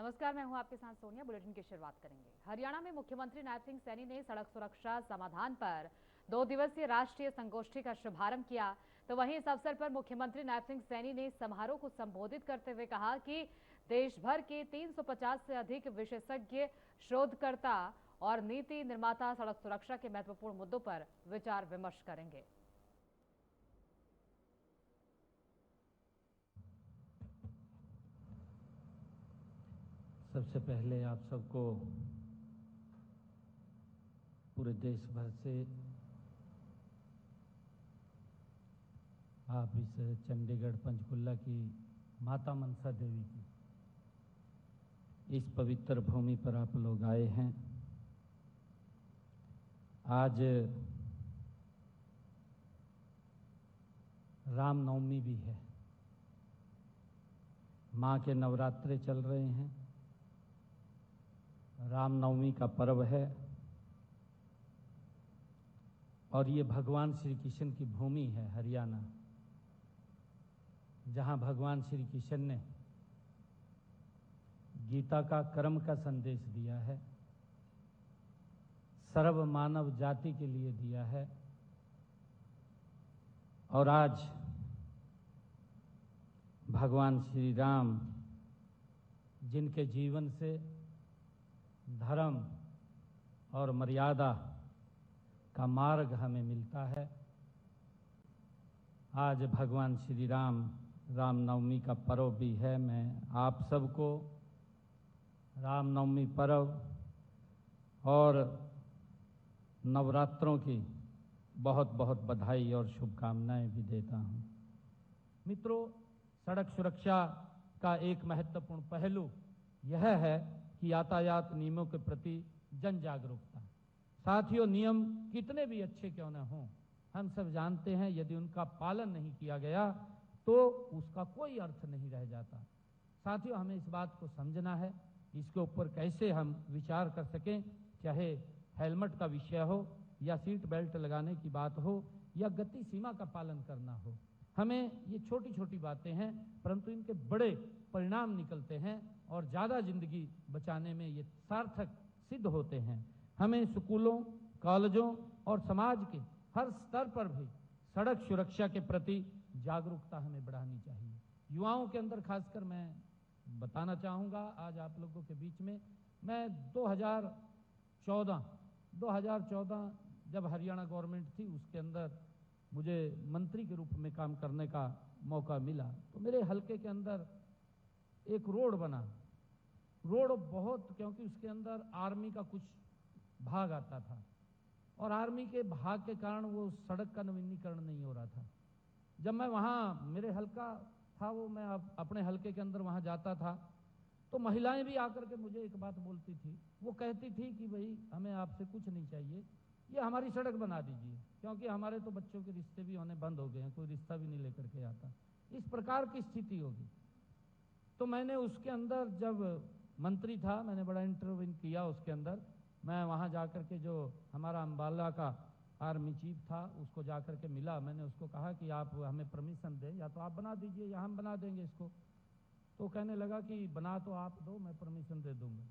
नमस्कार, मैं हूं आपके साथ सोनिया। बुलेटिन की शुरुआत करेंगे। हरियाणा में मुख्यमंत्री नायब सिंह सैनी ने सड़क सुरक्षा समाधान पर 2 दिवसीय राष्ट्रीय संगोष्ठी का शुभारंभ किया। तो वहीं इस अवसर पर मुख्यमंत्री नायब सिंह सैनी ने समारोह को संबोधित करते हुए कहा कि देश भर के 350 से अधिक विशेषज्ञ, शोधकर्ता और नीति निर्माता सड़क सुरक्षा के महत्वपूर्ण मुद्दों पर विचार विमर्श करेंगे। सबसे पहले आप सबको पूरे देश भर से आप इस चंडीगढ़ पंचकुला की माता मनसा देवी की इस पवित्र भूमि पर आप लोग आए हैं। आज रामनवमी भी है, माँ के नवरात्रे चल रहे हैं, रामनवमी का पर्व है और ये भगवान श्री कृष्ण की भूमि है हरियाणा, जहां भगवान श्री कृष्ण ने गीता का कर्म का संदेश दिया है, सर्व मानव जाति के लिए दिया है। और आज भगवान श्री राम, जिनके जीवन से धर्म और मर्यादा का मार्ग हमें मिलता है, आज भगवान श्री राम रामनवमी का पर्व भी है। मैं आप सबको रामनवमी पर्व और नवरात्रों की बहुत बहुत बधाई और शुभकामनाएं भी देता हूं। मित्रों, सड़क सुरक्षा का एक महत्वपूर्ण पहलू यह है कि यातायात नियमों के प्रति जन जागरूकता। साथियों, नियम कितने भी अच्छे क्यों न हों, हम सब जानते हैं यदि उनका पालन नहीं किया गया तो उसका कोई अर्थ नहीं रह जाता। साथियों, हमें इस बात को समझना है, इसके ऊपर कैसे हम विचार कर सकें, चाहे हेलमेट का विषय हो या सीट बेल्ट लगाने की बात हो या गति सीमा का पालन करना हो। हमें ये छोटी छोटी बातें हैं, परंतु इनके बड़े परिणाम निकलते हैं और ज़्यादा जिंदगी बचाने में ये सार्थक सिद्ध होते हैं। हमें स्कूलों, कॉलेजों और समाज के हर स्तर पर भी सड़क सुरक्षा के प्रति जागरूकता हमें बढ़ानी चाहिए। युवाओं के अंदर खासकर मैं बताना चाहूँगा, आज आप लोगों के बीच में, मैं 2014 जब हरियाणा गवर्नमेंट थी उसके अंदर मुझे मंत्री के रूप में काम करने का मौका मिला, तो मेरे हलके के अंदर एक रोड बना। रोड बहुत, क्योंकि उसके अंदर आर्मी का कुछ भाग आता था और आर्मी के भाग के कारण वो सड़क का नवीनीकरण नहीं हो रहा था। जब मैं वहाँ, मेरे हलका था वो, मैं अपने हलके के अंदर वहाँ जाता था तो महिलाएं भी आकर के मुझे एक बात बोलती थी। वो कहती थी कि भाई हमें आपसे कुछ नहीं चाहिए, ये हमारी सड़क बना दीजिए, क्योंकि हमारे तो बच्चों के रिश्ते भी होने बंद हो गए हैं, कोई रिश्ता भी नहीं लेकर के आता। इस प्रकार की स्थिति होगी। तो मैंने उसके अंदर, जब मंत्री था, मैंने बड़ा इंटरव्यू किया उसके अंदर। मैं वहाँ जाकर के, जो हमारा अम्बाला का आर्मी चीफ था, उसको जाकर के मिला। मैंने उसको कहा कि आप हमें परमिशन दें, या तो आप बना दीजिए या हम बना देंगे इसको। तो कहने लगा कि बना तो आप दो, मैं परमिशन दे दूंगा।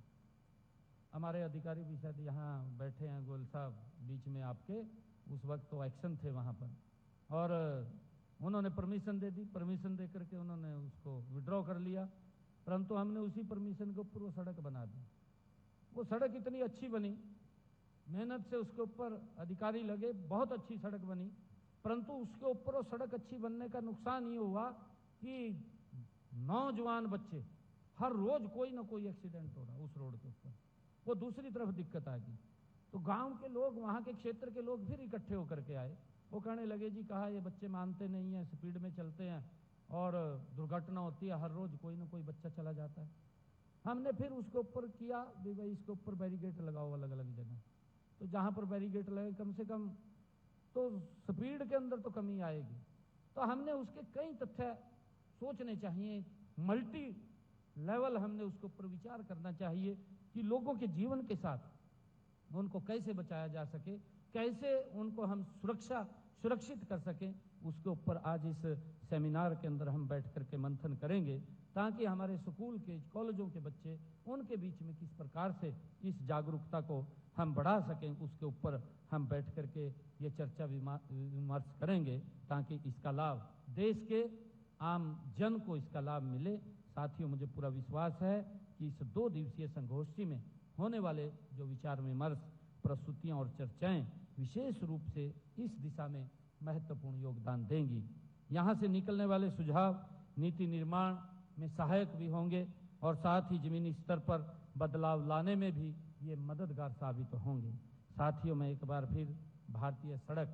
हमारे अधिकारी भी शायद यहाँ बैठे हैं, गोयल साहब बीच में आपके, उस वक्त तो एक्शन थे वहाँ पर, और उन्होंने परमिशन दे दी। परमिशन दे करके उन्होंने उसको विड्रॉ कर लिया, परंतु हमने उसी परमिशन के ऊपर वो सड़क बना दी। वो सड़क इतनी अच्छी बनी, मेहनत से उसके ऊपर अधिकारी लगे, बहुत अच्छी सड़क बनी, परंतु उसके ऊपर वो सड़क अच्छी बनने का नुकसान ये हुआ कि नौजवान बच्चे, हर रोज कोई ना कोई एक्सीडेंट हो रहा उस रोड के ऊपर। वो दूसरी तरफ दिक्कत आ गई। तो गांव के लोग, वहां के क्षेत्र के लोग फिर इकट्ठे होकर के आए। वो कहने लगे जी, कहा ये बच्चे मानते नहीं हैं, स्पीड में चलते हैं और दुर्घटना होती है, हर रोज कोई ना कोई बच्चा चला जाता है। हमने फिर उसके ऊपर किया भी भाई इसके ऊपर बैरिकेड लगाओ अलग अलग जगह। तो जहां पर बैरिकेड लगे कम से कम तो स्पीड के अंदर तो कमी आएगी। तो हमने उसके कई तथ्य सोचने चाहिए, मल्टी लेवल हमने उसके ऊपर विचार करना चाहिए कि लोगों के जीवन के साथ उनको कैसे बचाया जा सके, कैसे उनको हम सुरक्षित कर सकें। उसके ऊपर आज इस सेमिनार के अंदर हम बैठ करके मंथन करेंगे। ताकि हमारे स्कूल के कॉलेजों के बच्चे उनके बीच में किस प्रकार से इस जागरूकता को हम बढ़ा सकें, उसके ऊपर हम बैठ करके ये चर्चा विमर्श करेंगे ताकि इसका लाभ देश के आम जन को इसका लाभ मिले। साथियों, मुझे पूरा विश्वास है कि इस 2 दिवसीय संगोष्ठी में होने वाले जो विचार विमर्श, प्रस्तुतियां और चर्चाएं विशेष रूप से इस दिशा में महत्वपूर्ण योगदान देंगी। यहाँ से निकलने वाले सुझाव नीति निर्माण में सहायक भी होंगे और साथ ही जमीनी स्तर पर बदलाव लाने में भी ये मददगार साबित होंगे। साथियों, मैं एक बार फिर भारतीय सड़क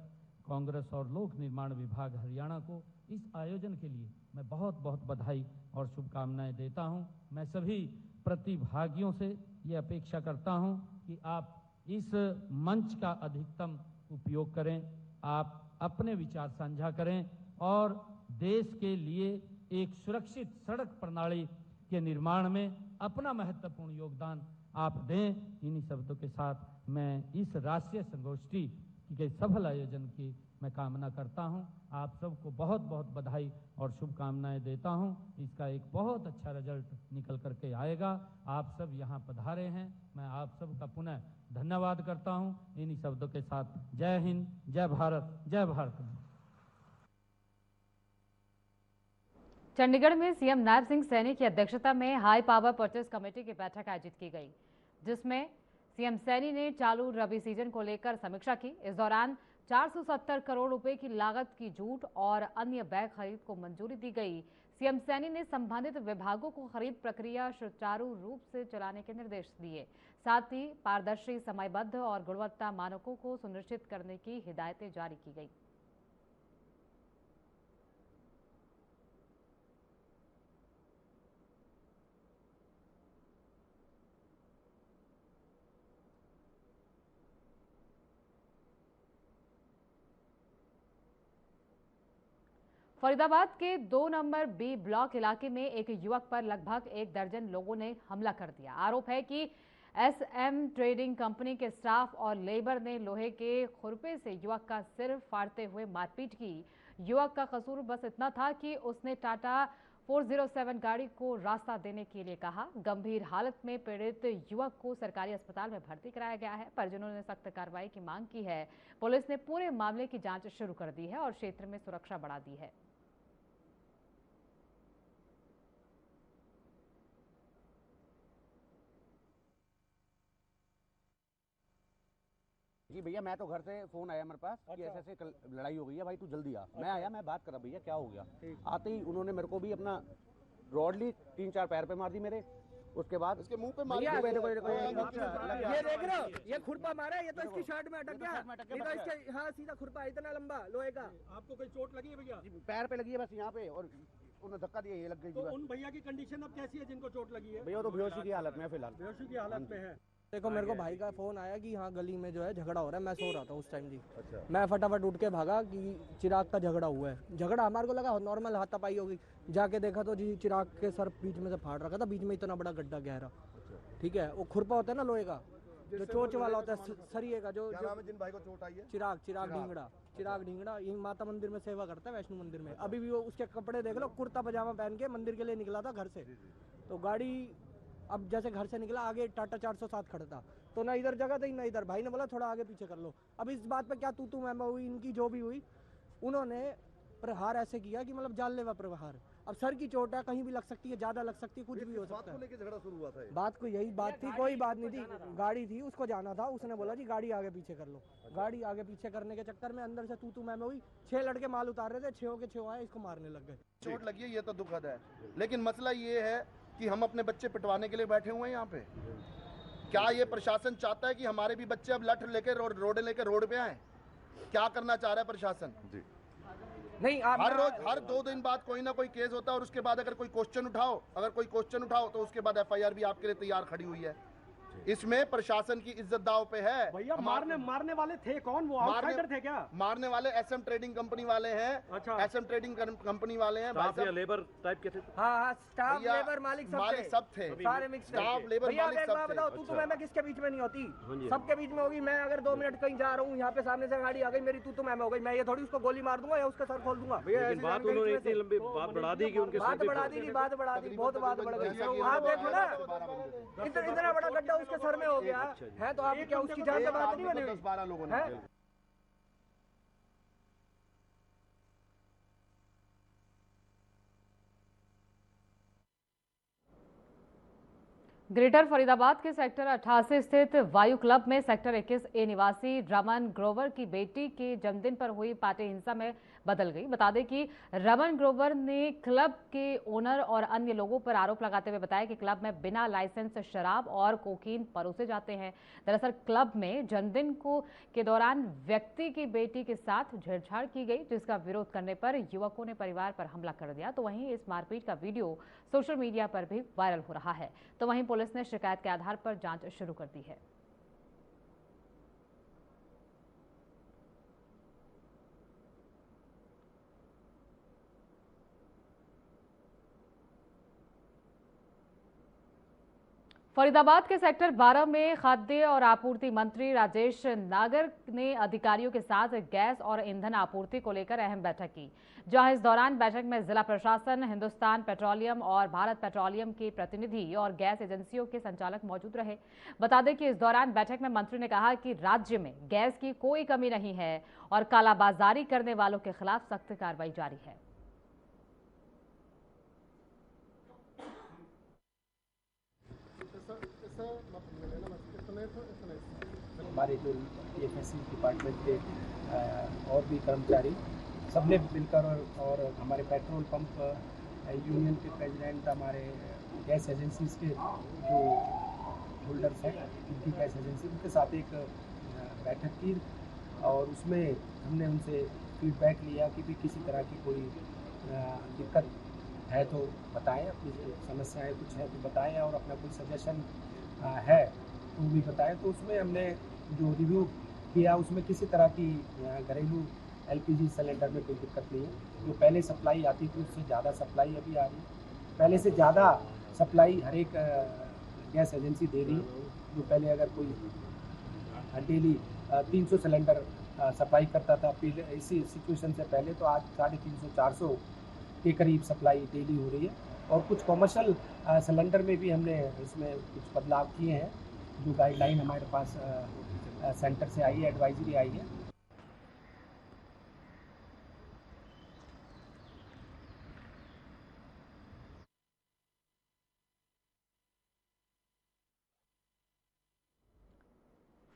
कांग्रेस और लोक निर्माण विभाग हरियाणा को इस आयोजन के लिए मैं बहुत बहुत बधाई और शुभकामनाएं देता हूं। मैं सभी प्रतिभागियों से ये अपेक्षा करता हूं कि आप इस मंच का अधिकतम उपयोग करें, आप अपने विचार साझा करें और देश के लिए एक सुरक्षित सड़क प्रणाली के निर्माण में अपना महत्वपूर्ण योगदान आप दें। इन्हीं शब्दों के साथ मैं इस राष्ट्रीय संगोष्ठी के सफल आयोजन की मैं कामना करता हूं। आप सबको बहुत बहुत बधाई और शुभकामनाएं देता हूं। इसका एक बहुत अच्छा रिजल्ट निकल करके आएगा। आप सब यहां पधारे हैं, मैं आप सबका पुनः धन्यवाद करता हूं। इन्हीं शब्दों के साथ जय हिंद, जय भारत, जय भारत। चंडीगढ़ में सीएम नायब सिंह सैनी की अध्यक्षता में हाई पावर परचेज कमेटी की बैठक आयोजित की गई, जिसमें सीएम सैनी ने चालू रबी सीजन को लेकर समीक्षा की। इस दौरान 470 करोड़ रुपए की लागत की जूट और अन्य बैग खरीद को मंजूरी दी गई। सीएम सैनी ने संबंधित विभागों को खरीद प्रक्रिया सुचारू रूप से चलाने के निर्देश दिए। साथ ही पारदर्शी, समयबद्ध और गुणवत्ता मानकों को सुनिश्चित करने की हिदायतें जारी की गई। फरीदाबाद के 2 नंबर बी ब्लॉक इलाके में एक युवक पर लगभग 1 दर्जन लोगों ने हमला कर दिया। आरोप है कि एसएम ट्रेडिंग कंपनी के स्टाफ और लेबर ने लोहे के खुरपे से युवक का सिर फाड़ते हुए मारपीट की। युवक का कसूर बस इतना था कि उसने टाटा 407 गाड़ी को रास्ता देने के लिए कहा। गंभीर हालत में पीड़ित युवक को सरकारी अस्पताल में भर्ती कराया गया है। परिजनों ने सख्त कार्रवाई की मांग की है। पुलिस ने पूरे मामले की जांच शुरू कर दी है और क्षेत्र में सुरक्षा बढ़ा दी है। जी भैया, मैं तो घर से फोन आया मेरे पास कि ऐसे लड़ाई हो गई है, भाई तू जल्दी आ। मैं आया, मैं बात करा भैया क्या हो गया। आते ही उन्होंने मेरे को भी अपना रॉड ली, 3-4 पैर पे मार दी मेरे। उसके बाद इसके मुंह पे मारी। ये देख रहे हो, ये खुरपा मारा है, ये तो इसकी शर्ट में अटक गया। नहीं तो इसके हाँ सीधा खुरपा इतना लंबा लोहे का। आपको कोई चोट लगी है भैया? पैर पे लगी है बस यहाँ पे, और उन्होंने धक्का दिया, ये लग गई। तो उन भैया की कंडीशन अब कैसी है जिनको चोट लगी है? भैया तो बेहोशी की हालत में फिलहाल। बेहोशी की हालत में है। देखो, मेरे को भाई का फोन आया कि हाँ गली में जो है झगड़ा हो रहा है। मैं सो रहा था उस टाइम जी। अच्छा। मैं फटाफट उठ के भागा कि चिराग का झगड़ा हुआ है। झगड़ा हमारे को लगा नॉर्मल हाथापाई होगी, जाके देखा तो जी चिराग के सर बीच में से फाड़ रखा था, बीच में इतना बड़ा गड्ढा गहरा। ठीक है, वो खुरपा होता है ना लोहे का, जो चोच वाला होता है सरिये का, जो जिन भाई को चोट आई है। चिराग ढींगड़ा यही माता मंदिर में सेवा करता है, वैष्णो मंदिर में। अभी भी वो उसके कपड़े देख लो, कुर्ता पजामा पहन के मंदिर के लिए निकला था घर से। तो गाड़ी अब जैसे घर से निकला, आगे टाटा 407 खड़ा था, तो ना इधर जगह थी ना इधर। भाई ने बोला थोड़ा आगे पीछे कर लो। अब इस बात पे क्या तू मैं हुई, इनकी जो भी हुई, उन्होंने प्रहार ऐसे किया कि मतलब जानलेवा प्रहार। अब सर की चोट है, कहीं भी लग सकती है, ज्यादा लग सकती है, कुछ भी हो सकता है। लेके झगड़ा शुरू हुआ था? बात को यही बात थी, कोई बात नहीं थी। गाड़ी थी, उसको जाना था, उसने बोला जी गाड़ी आगे पीछे कर लो। गाड़ी आगे पीछे करने के चक्कर में अंदर से तू मैं हुई। 6 लड़के माल उतार रहे थे, 6 के 6 आए, इसको मारने लग गए। चोट लगी है, ये तो दुखद है, लेकिन मसला ये है कि हम अपने बच्चे पिटवाने के लिए बैठे हुए हैं यहाँ पे। क्या ये प्रशासन चाहता है कि हमारे भी बच्चे अब लठ लेके रोड लेके रोड पे आए? क्या करना चाह रहा है प्रशासन? जी नहीं, हर रोज हर 2 दिन बाद कोई ना कोई केस होता है, और उसके बाद अगर कोई क्वेश्चन उठाओ तो उसके बाद FIR भी आपके लिए तैयार खड़ी हुई है। इसमें प्रशासन की इज्जत दाव पे है। भैया मारने वाले थे कौन? वो मारने- आउटसाइडर थे क्या? मारने वाले एसएम ट्रेडिंग कंपनी वाले हैं। अच्छा। एसएम ट्रेडिंग कंपनी वाले हैं भाई साहब। लेबर टाइप के थे? हाँ, स्टाफ भैया, लेबर मालिक सब थे। सारे मिक्स स्टाफ लेबर भैया मालिक एक सब बात थे। बताओ, तू मैं किसके बीच में नहीं होती? जी। सबके बीच में होगी। मैं अगर 2 मिनट कहीं जा रहा हूँ, यहाँ पे सामने से गाड़ी आ गई, मेरी तू मैं हो गई, मैं ये थोड़ी उसको गोली मार दूंगा या उसका सर खोल दूंगा। लेकिन बात उन्होंने इतनी लंबी बात बढ़ा दी कि उनके बात बढ़ा दी, बहुत बढ़ा गई। आप देखो ना, इतना बड़ा गड्ढा उसके सर में हो गया है, तो आप क्या उसकी जान से बात नहीं बनी? 10-12 लोगों ने। है? ग्रेटर फरीदाबाद के सेक्टर 88 स्थित वायु क्लब में सेक्टर 21 ए निवासी रमन ग्रोवर की बेटी के जन्मदिन पर हुई पार्टी हिंसा में बदल गई। बता दें कि रमन ग्रोवर ने क्लब के ओनर और अन्य लोगों पर आरोप लगाते हुए बताया कि क्लब में बिना लाइसेंस शराब और कोकीन परोसे जाते हैं। दरअसल क्लब में जन्मदिन के दौरान व्यक्ति की बेटी के साथ छेड़छाड़ की गई, जिसका विरोध करने पर युवकों ने परिवार पर हमला कर दिया। तो वहीं इस मारपीट का वीडियो सोशल मीडिया पर भी वायरल हो रहा है। तो वहीं पुलिस ने शिकायत के आधार पर जांच शुरू कर दी है। फरीदाबाद के सेक्टर 12 में खाद्य और आपूर्ति मंत्री राजेश नागर ने अधिकारियों के साथ गैस और ईंधन आपूर्ति को लेकर अहम बैठक की, जहां इस दौरान बैठक में जिला प्रशासन, हिंदुस्तान पेट्रोलियम और भारत पेट्रोलियम के प्रतिनिधि और गैस एजेंसियों के संचालक मौजूद रहे। बता दें कि इस दौरान बैठक में मंत्री ने कहा कि राज्य में गैस की कोई कमी नहीं है और कालाबाजारी करने वालों के खिलाफ सख्त कार्रवाई जारी है। हमारे जो एफएससी डिपार्टमेंट के और भी कर्मचारी सबने मिलकर और हमारे पेट्रोल पंप यूनियन के प्रेसिडेंट, हमारे गैस एजेंसीज के जो होल्डर्स हैं उनकी गैस एजेंसी, उनके साथ एक बैठक की और उसमें हमने उनसे फीडबैक लिया कि भी किसी तरह की कोई दिक्कत है तो बताएं, अपनी समस्याएं कुछ है तो बताएं और अपना कोई सजेशन है वो भी बताएं। तो उसमें हमने जो रिव्यू किया उसमें किसी तरह की घरेलू एलपीजी सिलेंडर में कोई दिक्कत नहीं है। जो पहले सप्लाई आती थी उससे ज़्यादा सप्लाई अभी आ रही है, पहले से ज़्यादा सप्लाई हर एक गैस एजेंसी दे रही है। जो पहले अगर कोई डेली 300 सिलेंडर सप्लाई करता था इसी सिचुएशन से पहले, तो आज 350-400 के करीब सप्लाई डेली हो रही है। और कुछ कॉमर्शियल सिलेंडर में भी हमने इसमें कुछ बदलाव किए हैं। जो गाइडलाइन हमारे पास सेंटर से आई है, एडवाइजरी आई है।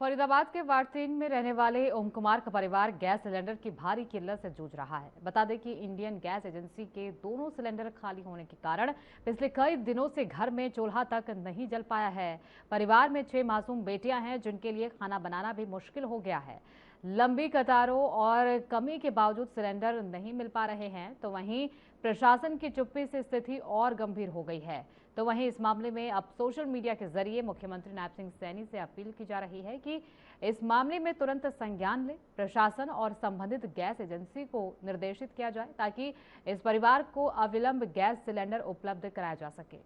फरीदाबाद के वार्ड 3 में रहने वाले ओम कुमार का परिवार गैस सिलेंडर की भारी किल्लत से जूझ रहा है। बता दें कि इंडियन गैस एजेंसी के दोनों सिलेंडर खाली होने के कारण पिछले कई दिनों से घर में चूल्हा तक नहीं जल पाया है। परिवार में 6 मासूम बेटियां हैं, जिनके लिए खाना बनाना भी मुश्किल हो गया है। लंबी कतारों और कमी के बावजूद सिलेंडर नहीं मिल पा रहे हैं। तो वहीं प्रशासन की चुप्पी से स्थिति और गंभीर हो गई है। तो वहीं इस मामले में अब सोशल मीडिया के जरिए मुख्यमंत्री नायब सिंह सैनी से अपील की जा रही है कि इस मामले में तुरंत संज्ञान ले प्रशासन और संबंधित गैस एजेंसी को निर्देशित किया जाए, ताकि इस परिवार को अविलंब गैस सिलेंडर उपलब्ध कराया जा सके।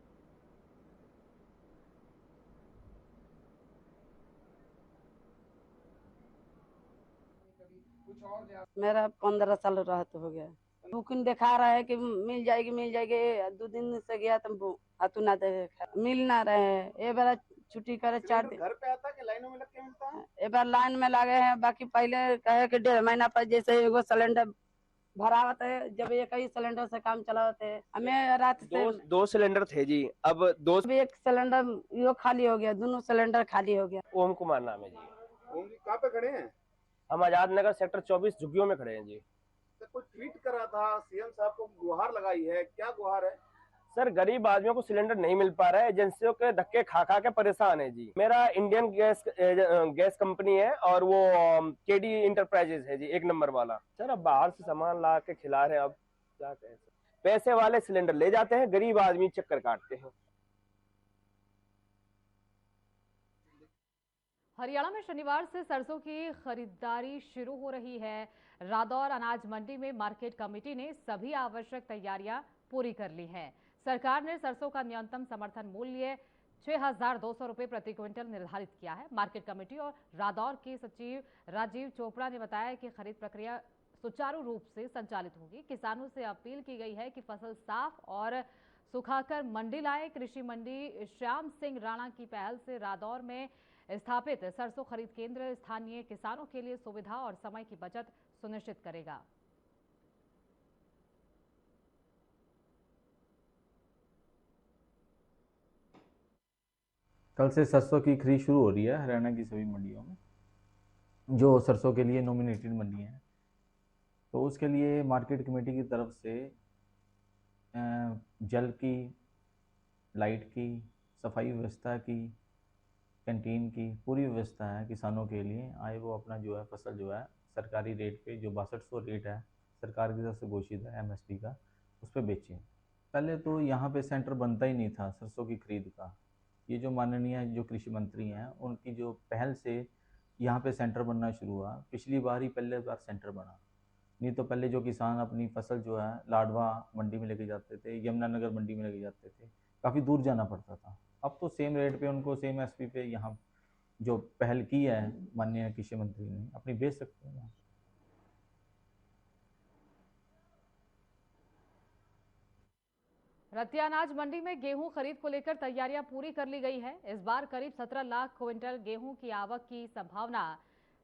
मेरा 15 साल रहते हो गया। बुकिंग दिखा रहा है कि मिल जाएगी 2 दिन से गया तो अतुना मिल ना रहे। ये बार छुट्टी करे 4 दिन घर पे आता कि लाइनों में लग के मिलता है? ये बार लाइन में लगे हैं। बाकी पहले कहे कि 1.5 महीना पर जैसे एगो सिलेंडर भरावत है, जब एक ही सिलेंडर से काम चलाते हैं। हमें रात से दो सिलेंडर थे जी, अब एक सिलेंडर यो खाली हो गया, दोनों सिलेंडर खाली हो गया। ओम कुमार नाम है जी। ओम जी कहाँ पे खड़े हैं? हम आजाद नगर सेक्टर 24 झुग्गियों में खड़े हैं जी। तो कुछ ट्वीट करा था, सीएम साहब को गुहार लगाई है, क्या गुहार है? सर, गरीब आदमियों को सिलेंडर नहीं मिल पा रहा है, एजेंसियों के धक्के खा खा के परेशान है जी। मेरा इंडियन गैस कंपनी है और वो केडी इंटरप्राइजेज है जी, 1 नंबर वाला। सर अब बाहर से सामान ला के खिला रहे हैं, अब क्या कहें। पैसे वाले सिलेंडर ले जाते हैं, गरीब आदमी चक्कर काटते हैं। हरियाणा में शनिवार से सरसों की खरीदारी शुरू हो रही है। रादौर अनाज मंडी में मार्केट कमेटी ने सभी आवश्यक तैयारियां पूरी कर ली हैं। सरकार ने सरसों का न्यूनतम समर्थन मूल्य 6,200 रुपए प्रति क्विंटल निर्धारित किया है। मार्केट कमेटी और रादौर के सचिव राजीव चोपड़ा ने बताया कि खरीद प्रक्रिया सुचारू रूप से संचालित होगी। किसानों से अपील की गई है कि फसल साफ और सुखाकर मंडी लाए। कृषि मंडी श्याम सिंह राणा की पहल से रादौर में स्थापित सरसों खरीद केंद्र स्थानीय किसानों के लिए सुविधा और समय की बचत सुनिश्चित करेगा। कल से सरसों की खरीद शुरू हो रही है हरियाणा की सभी मंडियों में, जो सरसों के लिए नॉमिनेटेड मंडी हैं। तो उसके लिए मार्केट कमेटी की तरफ से जल की, लाइट की, सफाई व्यवस्था की, कैंटीन की पूरी व्यवस्था है किसानों के लिए। आए वो अपना जो है फसल जो है सरकारी रेट पे, जो 6200 रेट है सरकार की तरफ से घोषित है एमएसपी का, उस पर बेचें। पहले तो यहाँ पे सेंटर बनता ही नहीं था सरसों की खरीद का। ये जो माननीय जो कृषि मंत्री हैं उनकी जो पहल से यहाँ पे सेंटर बनना शुरू हुआ। पिछली बार ही पहले बार सेंटर बना, नहीं तो पहले जो किसान अपनी फसल जो है लाडवा मंडी में लेके जाते थे, यमुनानगर मंडी में लेके जाते थे, काफ़ी दूर जाना पड़ता था। अब तो सेम रेट पे उनको सेम एसपी पे यहाँ जो पहल की है माननीय कृषि मंत्री ने, अपनी बेच सकते हैं। रतिया अनाज मंडी में गेहूं खरीद को लेकर तैयारियां पूरी कर ली गई है। इस बार करीब 17 लाख क्विंटल गेहूं की आवक की संभावना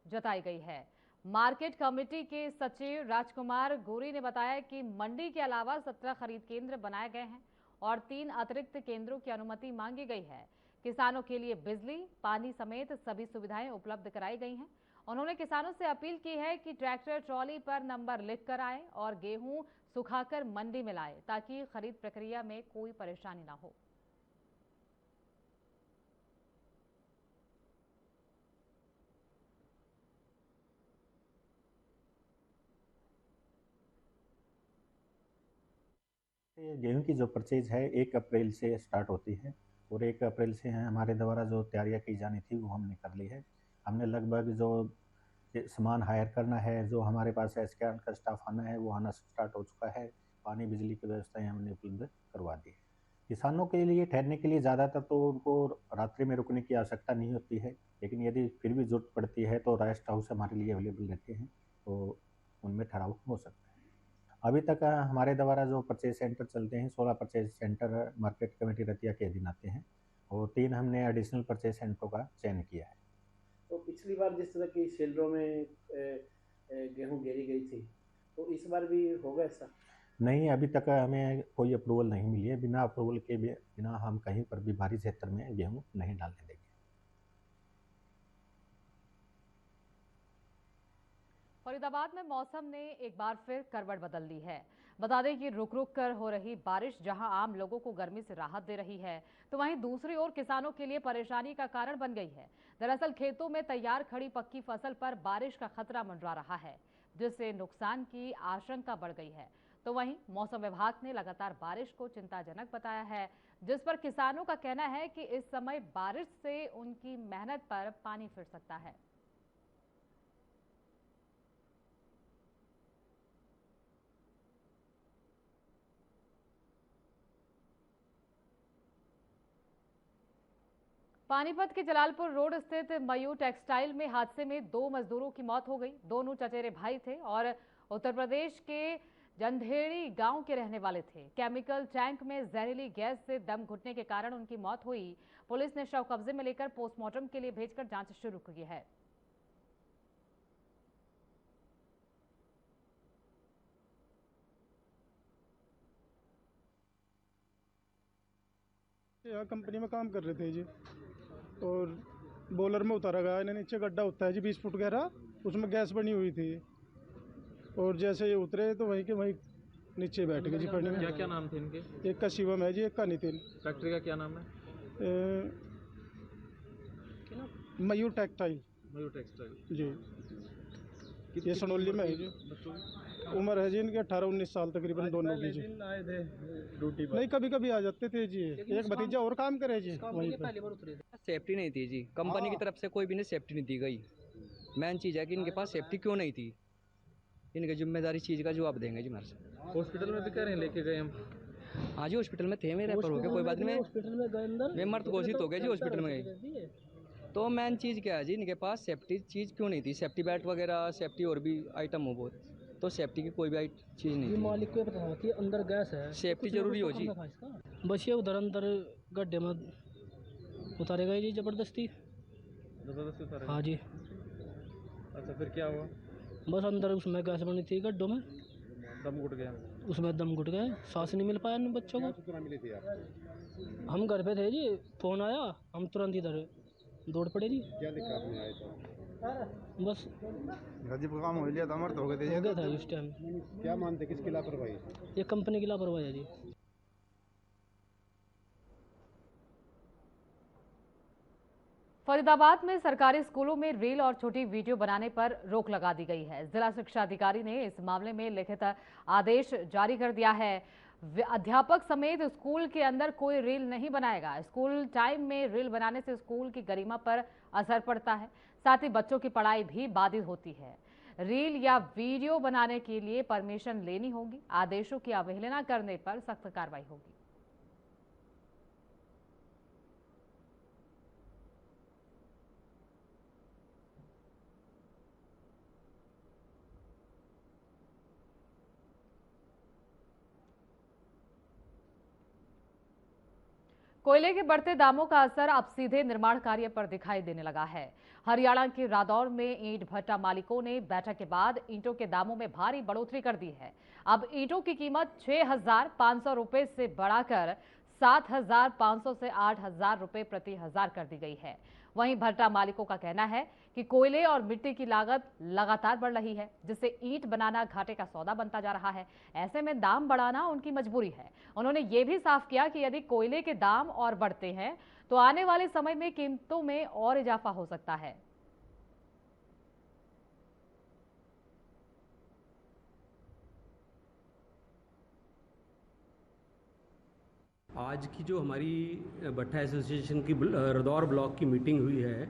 जताई गई है। मार्केट कमेटी के सचिव राजकुमार गोरी ने बताया कि मंडी के अलावा 17 खरीद केंद्र बनाए गए हैं और 3 अतिरिक्त केंद्रों की अनुमति मांगी गई है। किसानों के लिए बिजली, पानी समेत सभी सुविधाएं उपलब्ध कराई गई हैं। उन्होंने किसानों से अपील की है कि ट्रैक्टर ट्रॉली पर नंबर लिख कर आए और गेहूं सुखाकर मंडी में लाए, ताकि खरीद प्रक्रिया में कोई परेशानी ना हो। गेहूं की जो परचेज है 1 अप्रैल से स्टार्ट होती है और 1 अप्रैल से हमारे द्वारा जो तैयारियां की जानी थी वो हमने कर ली है। हमने लगभग जो सामान हायर करना है, जो हमारे पास एसकेआर का स्टाफ आना है वो आना स्टार्ट हो चुका है। पानी बिजली की व्यवस्थाएं हमने उपलब्ध करवा दी है। किसानों के लिए ठहरने के लिए ज़्यादातर तो उनको रात्रि में रुकने की आवश्यकता नहीं होती है, लेकिन यदि फिर भी जरूरत पड़ती है तो रेस्ट हाउस हमारे लिए अवेलेबल रहते हैं, तो उनमें ठहराव हो सकता है। अभी तक हमारे द्वारा जो परचेज सेंटर चलते हैं 16 purchase centre market committee Ratia के अधीन आते हैं और 3 हमने एडिशनल परचेज सेंटरों का चयन किया है। तो पिछली बार जिस तरह की शेल्डरों में गेहूं घेरी गई थी, तो इस बार भी होगा ऐसा? नहीं, अभी तक हमें कोई अप्रूवल नहीं मिली है। बिना अप्रूवल के बिना हम कहीं पर भी बाहरी क्षेत्र में गेहूं नहीं डालने देंगे। फरीदाबाद में मौसम ने एक बार फिर करवट बदल ली है। बता दें कि रुक रुक कर हो रही बारिश जहां आम लोगों को गर्मी से राहत दे रही है, तो वहीं दूसरी ओर किसानों के लिए परेशानी का कारण बन गई है। दरअसल खेतों में तैयार खड़ी पक्की फसल पर बारिश का खतरा मंडरा रहा है, जिससे नुकसान की आशंका बढ़ गई है। तो वहीं मौसम विभाग ने लगातार बारिश को चिंताजनक बताया है, जिस पर किसानों का कहना है कि इस समय बारिश से उनकी मेहनत पर पानी फिर सकता है। पानीपत के जलालपुर रोड स्थित मयूर टेक्सटाइल में हादसे में 2 मजदूरों की मौत हो गई। दोनों चचेरे भाई थे और उत्तर प्रदेश के जंधेड़ी गांव के रहने वाले थे। केमिकल टैंक में जहरीली गैस से दम घुटने के कारण उनकी मौत हुई। पुलिस ने शव कब्जे में लेकर पोस्टमार्टम के लिए भेजकर जांच शुरू की है। यहाँ कंपनी में काम कर रहे थे जी, और बॉयलर में उतारा गया। इन्हें नीचे गड्ढा होता है जी 20 फुट गहरा, उसमें गैस बनी हुई थी और जैसे ये उतरे तो वहीं के वहीं नीचे बैठ गए जी पानी में। क्या नाम थे इनके? एक का शिवम है जी, एक का नितिन। फैक्ट्री का क्या नाम है? मयूर टेक्सटाइल। मयूर टेक्सटाइल जी। ये सनोली में है जी। उम्र है जी इनकी 18-19 साल तकरीबन दोनों की जी। आए थे ड्यूटी पर? नहीं, कभी कभी आ जाते थे जी। एक भतीजा और काम करे जी वहीं पे। सेफ्टी नहीं थी जी, कंपनी की तरफ से कोई भी नहीं सेफ्टी नहीं दी गई। मेन चीज़ है कि इनके पास सेफ्टी क्यों नहीं थी, इनकी जिम्मेदारी चीज़ का जवाब देंगे जी हमारे से। हॉस्पिटल में भी कह रहे हैं लेके गए हम। हाँ जी, हॉस्पिटल में थे, मेरे रेफर हो गया, कोई बात नहीं। हॉस्पिटल में गए अंदर, मैं मर्द घोषित हो गया जी हॉस्पिटल में गए। तो मेन चीज़ क्या है जी, इनके पास सेफ्टी चीज़ क्यों नहीं थी, सेफ्टी बेल्ट वगैरह, सेफ्टी और भी आइटम हो बहुत, तो सेफ्टी की कोई भी चीज़ नहीं थी। मालिक को पता होती है अंदर गैस है, सेफ्टी जरूरी हो जी। बस ये उधर अंदर गड्ढे में उतारे गए जी जबरदस्ती। उतारे? हाँ जी। अच्छा, फिर क्या हुआ? बस अंदर उसमें गैस बनी थी गड्ढों में, दम घुट गया। उसमें दम घुट गए, सांस नहीं मिल पाया इन बच्चों को। मिली थी आप? हम घर पे थे जी, फोन आया, हम तुरंत इधर दौड़ पड़े जी। क्या दिक्कत में आए तो? बस गजब काम हो लिया था, मर्द हो गए थे। हो गया था उस टाइम। क्या मानते, किसकी लापरवाही? ये कंपनी की लापरवाही है जी। फरीदाबाद में सरकारी स्कूलों में रील और छोटी वीडियो बनाने पर रोक लगा दी गई है। जिला शिक्षा अधिकारी ने इस मामले में लिखित आदेश जारी कर दिया है। अध्यापक समेत स्कूल के अंदर कोई रील नहीं बनाएगा। स्कूल टाइम में रील बनाने से स्कूल की गरिमा पर असर पड़ता है, साथ ही बच्चों की पढ़ाई भी बाधित होती है। रील या वीडियो बनाने के लिए परमिशन लेनी होगी। आदेशों की अवहेलना करने पर सख्त कार्रवाई होगी। कोयले के बढ़ते दामों का असर अब सीधे निर्माण कार्य पर दिखाई देने लगा है। हरियाणा के रादौर में ईंट भट्टा मालिकों ने बैठक के बाद ईंटों के दामों में भारी बढ़ोतरी कर दी है। अब ईंटों की कीमत 6,500 रुपए से बढ़ाकर 7,500 से 8,000 रुपए प्रति हजार कर दी गई है। वहीं भट्टा मालिकों का कहना है कि कोयले और मिट्टी की लागत लगातार बढ़ रही है, जिससे ईंट बनाना घाटे का सौदा बनता जा रहा है। ऐसे में दाम बढ़ाना उनकी मजबूरी है। उन्होंने ये भी साफ किया कि यदि कोयले के दाम और बढ़ते हैं तो आने वाले समय में कीमतों में और इजाफा हो सकता है। आज की जो हमारी भट्टा एसोसिएशन की रदौर ब्लॉक की मीटिंग हुई है,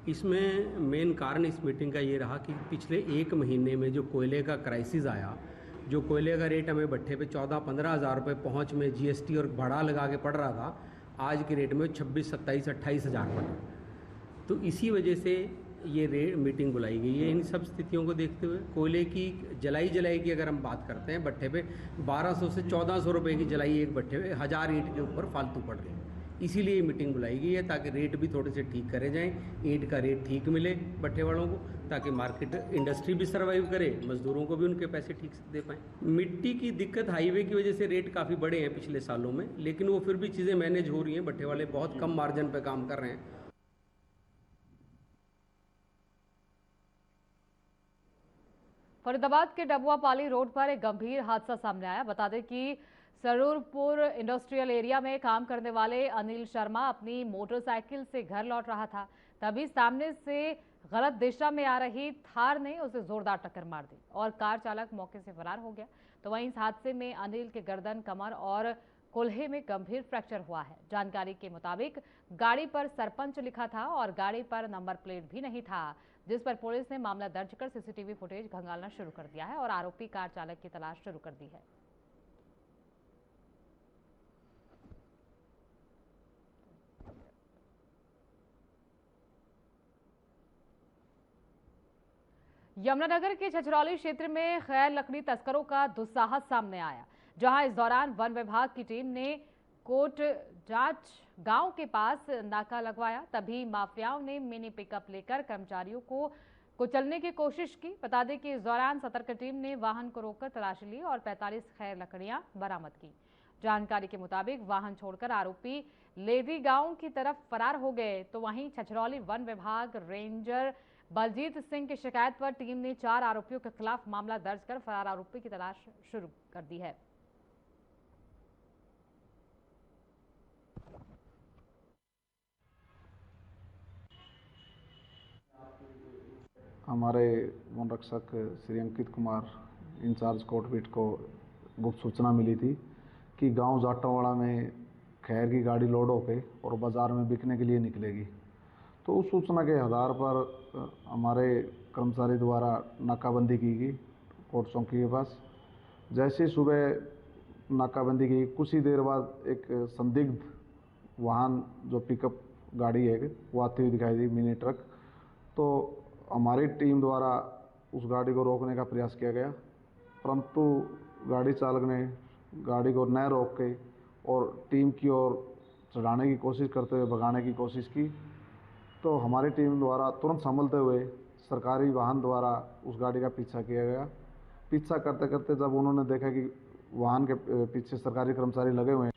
इसमें मेन कारण इस मीटिंग का ये रहा कि पिछले एक महीने में जो कोयले का क्राइसिस आया, जो कोयले का रेट हमें भट्टे पे 14-15 हज़ार रुपये पहुँच में जीएसटी और भाड़ा लगा के पड़ रहा था, आज के रेट में 26, 27, 28 हज़ार पड़ा। तो इसी वजह से ये रेट मीटिंग बुलाई गई है। इन सब स्थितियों को देखते हुए कोयले की जलाई की अगर हम बात करते हैं, भट्टे पे 1200 से 1400 रुपये की जलाई एक भट्टे पे 1000 ईंट के ऊपर फालतू पड़ रही है। इसीलिए मीटिंग बुलाई गई है ताकि रेट भी थोड़े से ठीक करे जाएं, ईंट का रेट ठीक मिले भट्टे वालों को, ताकि मार्केट इंडस्ट्री भी सर्वाइव करे, मजदूरों को भी उनके पैसे ठीक से दे पाएँ। मिट्टी की दिक्कत, हाईवे की वजह से रेट काफ़ी बढ़े हैं पिछले सालों में, लेकिन वो फिर भी चीज़ें मैनेज हो रही हैं। भट्टे वाले बहुत कम मार्जिन पर काम कर रहे हैं। फरीदाबाद के डबुआपाली रोड पर एक गंभीर हादसा सामने आया। बता दें कि सरूरपुर इंडस्ट्रियल एरिया में काम करने वाले अनिल शर्मा अपनी मोटरसाइकिल से घर लौट रहा था, तभी सामने से गलत दिशा में आ रही थार ने उसे जोरदार टक्कर मार दी और कार चालक मौके से फरार हो गया। तो वहीं इस हादसे में अनिल के गर्दन, कमर और कुल्हे में गंभीर फ्रैक्चर हुआ है। जानकारी के मुताबिक गाड़ी पर सरपंच लिखा था और गाड़ी पर नंबर प्लेट भी नहीं था, जिस पर पुलिस ने मामला दर्ज कर सीसीटीवी फुटेज खंगालना शुरू कर दिया है और आरोपी कार चालक की तलाश शुरू कर दी है। यमुनानगर के छछरौली क्षेत्र में गैर लकड़ी तस्करों का दुस्साहस सामने आया, जहां इस दौरान वन विभाग की टीम ने कोट जांच गांव के पास नाका लगवाया। तभी माफियाओं ने मिनी पिकअप लेकर कर्मचारियों को कुचलने की कोशिश की। बता दें कि इस दौरान सतर्क टीम ने वाहन को रोककर तलाशी ली और 45 खैर लकड़ियां बरामद की। जानकारी के मुताबिक वाहन छोड़कर आरोपी लेदी गांव की तरफ फरार हो गए। तो वहीं छछरौली वन विभाग रेंजर बलजीत सिंह की शिकायत पर टीम ने 4 आरोपियों के खिलाफ मामला दर्ज कर फरार आरोपी की तलाश शुरू कर दी है। हमारे वन रक्षक श्री अंकित कुमार इंचार्ज कोटपीट को गुप्त सूचना मिली थी कि गांव जाटोवाड़ा में खैर की गाड़ी लोड होके और बाज़ार में बिकने के लिए निकलेगी। तो उस सूचना के आधार पर हमारे कर्मचारी द्वारा नाकाबंदी की गई कोर्ट चौकी के पास। जैसे ही सुबह नाकाबंदी की, कुछ ही देर बाद एक संदिग्ध वाहन जो पिकअप गाड़ी है वो आती हुई दिखाई दी, मिनी ट्रक। तो हमारी टीम द्वारा उस गाड़ी को रोकने का प्रयास किया गया, परंतु गाड़ी चालक ने गाड़ी को न रोक के और टीम की ओर चढ़ाने की कोशिश करते हुए भगाने की कोशिश की। तो हमारी टीम द्वारा तुरंत संभलते हुए सरकारी वाहन द्वारा उस गाड़ी का पीछा किया गया। पीछा करते करते जब उन्होंने देखा कि वाहन के पीछे सरकारी कर्मचारी लगे हुए हैं,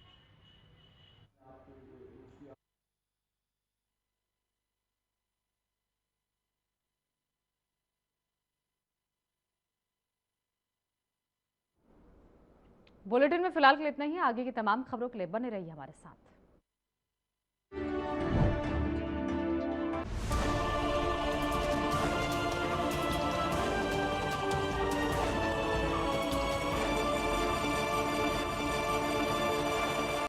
बुलेटिन में फिलहाल के लिए इतना ही। आगे की तमाम खबरों के लिए बने रहिए हमारे साथ।